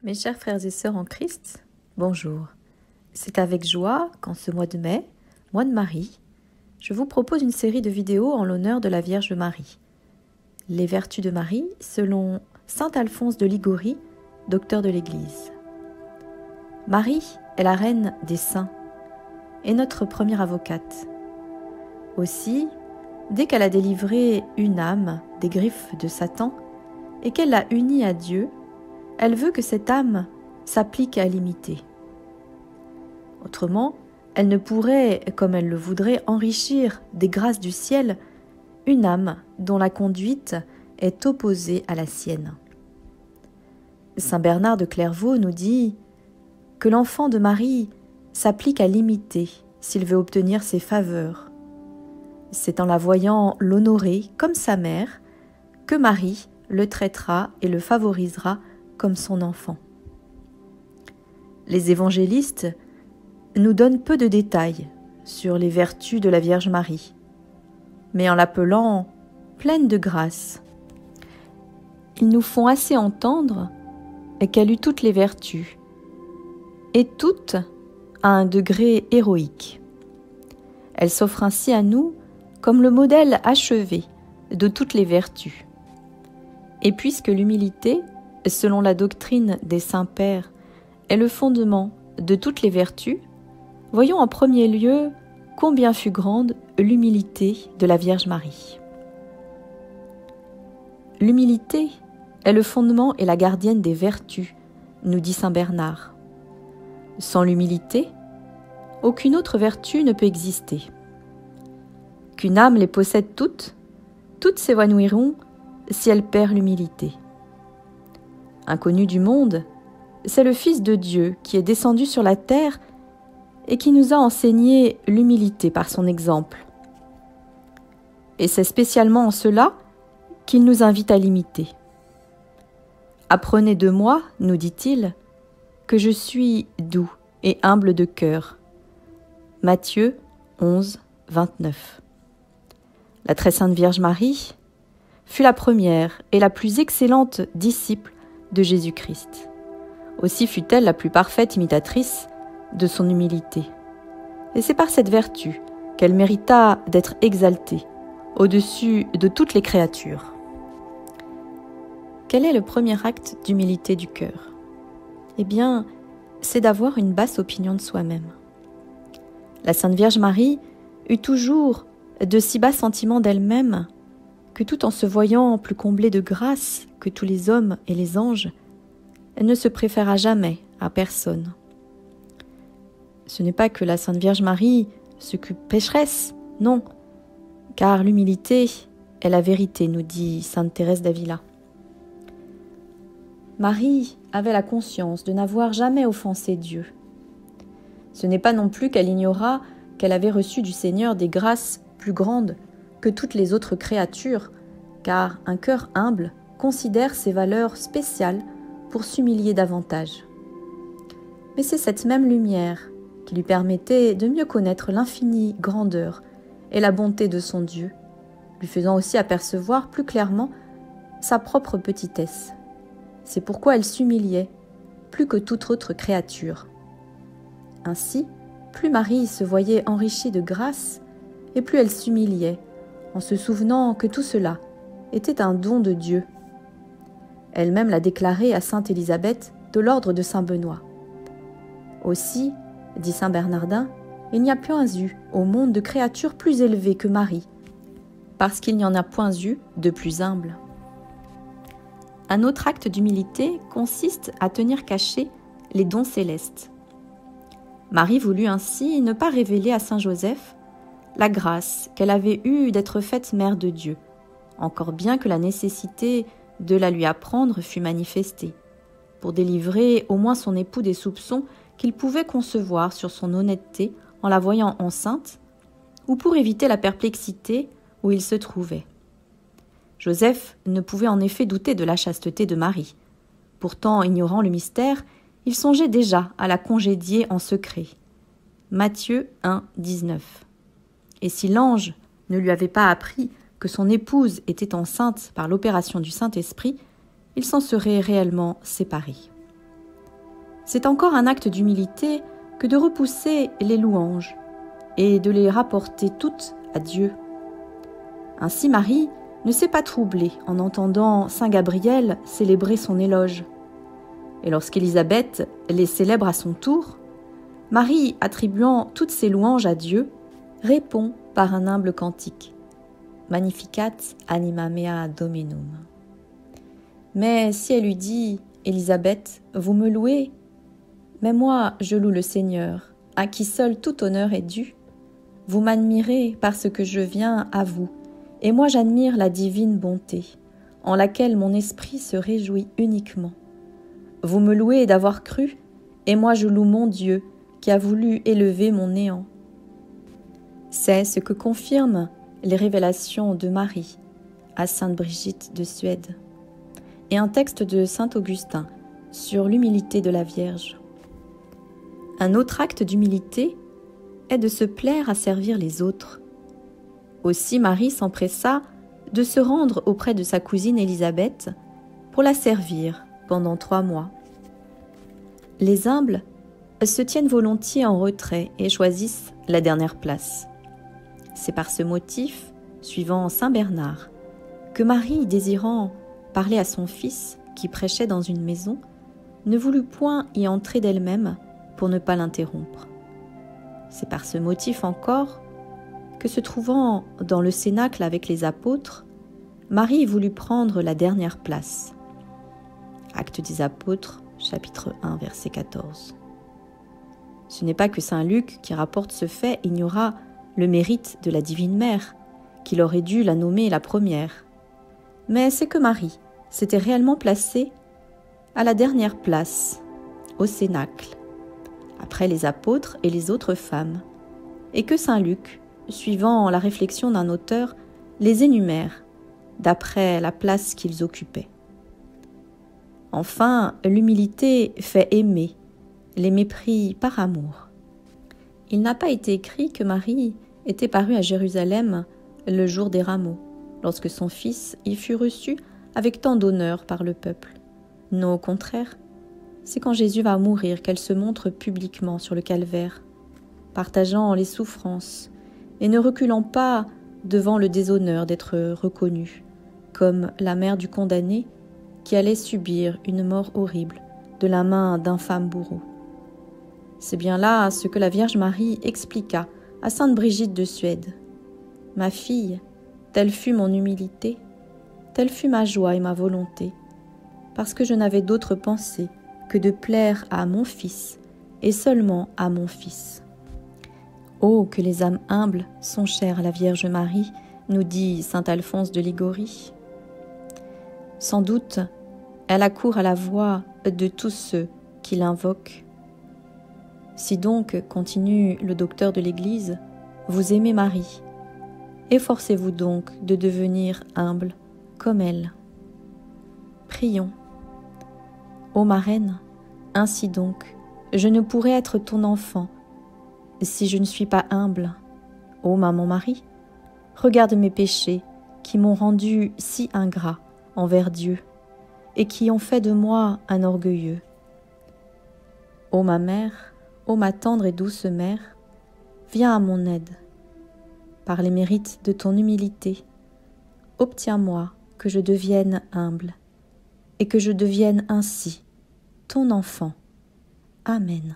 Mes chers frères et sœurs en Christ, bonjour. C'est avec joie qu'en ce mois de mai, mois de Marie, je vous propose une série de vidéos en l'honneur de la Vierge Marie. Les vertus de Marie selon saint Alphonse de Liguori, docteur de l'Église. Marie est la reine des saints et notre première avocate. Aussi, dès qu'elle a délivré une âme des griffes de Satan et qu'elle l'a unie à Dieu, elle veut que cette âme s'applique à l'imiter. Autrement, elle ne pourrait, comme elle le voudrait, enrichir des grâces du ciel une âme dont la conduite est opposée à la sienne. Saint Bernard de Clairvaux nous dit que l'enfant de Marie s'applique à l'imiter s'il veut obtenir ses faveurs. C'est en la voyant l'honorer comme sa mère que Marie le traitera et le favorisera comme son enfant. Les évangélistes nous donnent peu de détails sur les vertus de la Vierge Marie, mais en l'appelant pleine de grâce, ils nous font assez entendre qu'elle eut toutes les vertus, et toutes à un degré héroïque. Elle s'offre ainsi à nous comme le modèle achevé de toutes les vertus. Et puisque l'humilité, selon la doctrine des saints-pères, est le fondement de toutes les vertus, voyons en premier lieu combien fut grande l'humilité de la Vierge Marie. L'humilité est le fondement et la gardienne des vertus, nous dit saint Bernard. Sans l'humilité, aucune autre vertu ne peut exister. Qu'une âme les possède toutes s'évanouiront si elle perd l'humilité. Inconnu du monde, c'est le Fils de Dieu qui est descendu sur la terre et qui nous a enseigné l'humilité par son exemple. Et c'est spécialement en cela qu'il nous invite à l'imiter. « Apprenez de moi, nous dit-il, que je suis doux et humble de cœur. » Matthieu 11, 29. La très sainte Vierge Marie fut la première et la plus excellente disciple de Jésus-Christ. Aussi fut-elle la plus parfaite imitatrice de son humilité. Et c'est par cette vertu qu'elle mérita d'être exaltée au-dessus de toutes les créatures. Quel est le premier acte d'humilité du cœur? Eh bien, c'est d'avoir une basse opinion de soi-même. La Sainte Vierge Marie eut toujours de si bas sentiments d'elle-même que tout en se voyant plus comblée de grâce que tous les hommes et les anges, elle ne se préféra jamais à personne. Ce n'est pas que la Sainte Vierge Marie se crut pécheresse, non, car l'humilité est la vérité, nous dit sainte Thérèse d'Avila. Marie avait la conscience de n'avoir jamais offensé Dieu. Ce n'est pas non plus qu'elle ignora qu'elle avait reçu du Seigneur des grâces plus grandes que toutes les autres créatures, car un cœur humble considère ses valeurs spéciales pour s'humilier davantage. Mais c'est cette même lumière qui lui permettait de mieux connaître l'infinie grandeur et la bonté de son Dieu, lui faisant aussi apercevoir plus clairement sa propre petitesse. C'est pourquoi elle s'humiliait plus que toute autre créature. Ainsi, plus Marie se voyait enrichie de grâce, et plus elle s'humiliait, en se souvenant que tout cela était un don de Dieu. Elle-même l'a déclaré à sainte Élisabeth de l'ordre de saint Benoît. Aussi, dit saint Bernardin, il n'y a point eu au monde de créature plus élevée que Marie, parce qu'il n'y en a point eu de plus humble. Un autre acte d'humilité consiste à tenir cachés les dons célestes. Marie voulut ainsi ne pas révéler à saint Joseph la grâce qu'elle avait eue d'être faite mère de Dieu, encore bien que la nécessité de la lui apprendre fût manifestée, pour délivrer au moins son époux des soupçons qu'il pouvait concevoir sur son honnêteté en la voyant enceinte, ou pour éviter la perplexité où il se trouvait. Joseph ne pouvait en effet douter de la chasteté de Marie. Pourtant, ignorant le mystère, il songeait déjà à la congédier en secret. Matthieu 1, 19. Et si l'ange ne lui avait pas appris que son épouse était enceinte par l'opération du Saint-Esprit, ils s'en seraient réellement séparés. C'est encore un acte d'humilité que de repousser les louanges et de les rapporter toutes à Dieu. Ainsi Marie ne s'est pas troublée en entendant saint Gabriel célébrer son éloge. Et lorsqu'Élisabeth les célèbre à son tour, Marie, attribuant toutes ses louanges à Dieu, répond par un humble cantique. Magnificat anima mea Dominum. Mais si elle lui dit, Élisabeth, vous me louez, mais moi je loue le Seigneur, à qui seul tout honneur est dû. Vous m'admirez parce que je viens à vous, et moi j'admire la divine bonté, en laquelle mon esprit se réjouit uniquement. Vous me louez d'avoir cru, et moi je loue mon Dieu, qui a voulu élever mon néant. C'est ce que confirment les révélations de Marie à sainte Brigitte de Suède, et un texte de saint Augustin sur l'humilité de la Vierge. Un autre acte d'humilité est de se plaire à servir les autres. Aussi Marie s'empressa de se rendre auprès de sa cousine Élisabeth pour la servir pendant 3 mois. Les humbles se tiennent volontiers en retrait et choisissent la dernière place. C'est par ce motif, suivant saint Bernard, que Marie, désirant parler à son fils qui prêchait dans une maison, ne voulut point y entrer d'elle-même pour ne pas l'interrompre. C'est par ce motif encore que, se trouvant dans le cénacle avec les apôtres, Marie voulut prendre la dernière place. Actes des Apôtres, chapitre 1, verset 14. Ce n'est pas que saint Luc, qui rapporte ce fait, ignora le mérite de la Divine Mère, qu'il aurait dû la nommer la première. Mais c'est que Marie s'était réellement placée à la dernière place, au cénacle, après les apôtres et les autres femmes, et que saint Luc, suivant la réflexion d'un auteur, les énumère d'après la place qu'ils occupaient. Enfin, l'humilité fait aimer, les mépris par amour. Il n'a pas été écrit que Marie était parue à Jérusalem le jour des rameaux, lorsque son fils y fut reçu avec tant d'honneur par le peuple. Non, au contraire, c'est quand Jésus va mourir qu'elle se montre publiquement sur le calvaire, partageant les souffrances et ne reculant pas devant le déshonneur d'être reconnue, comme la mère du condamné qui allait subir une mort horrible de la main d'infâmes bourreaux. C'est bien là ce que la Vierge Marie expliqua à sainte Brigitte de Suède. « Ma fille, telle fut mon humilité, telle fut ma joie et ma volonté, parce que je n'avais d'autre pensée que de plaire à mon Fils, et seulement à mon Fils. » Oh, que les âmes humbles sont chères à la Vierge Marie, nous dit saint Alphonse de Ligorie. Sans doute, elle accourt à la voix de tous ceux qui l'invoquent. Si donc, continue le docteur de l'Église, vous aimez Marie, efforcez-vous donc de devenir humble comme elle. Prions. Ô ma reine, ainsi donc, je ne pourrai être ton enfant si je ne suis pas humble. Ô maman Marie, regarde mes péchés qui m'ont rendu si ingrat envers Dieu et qui ont fait de moi un orgueilleux. Ô ma mère, ô ma tendre et douce mère, viens à mon aide. Par les mérites de ton humilité, obtiens-moi que je devienne humble et que je devienne ainsi ton enfant. Amen.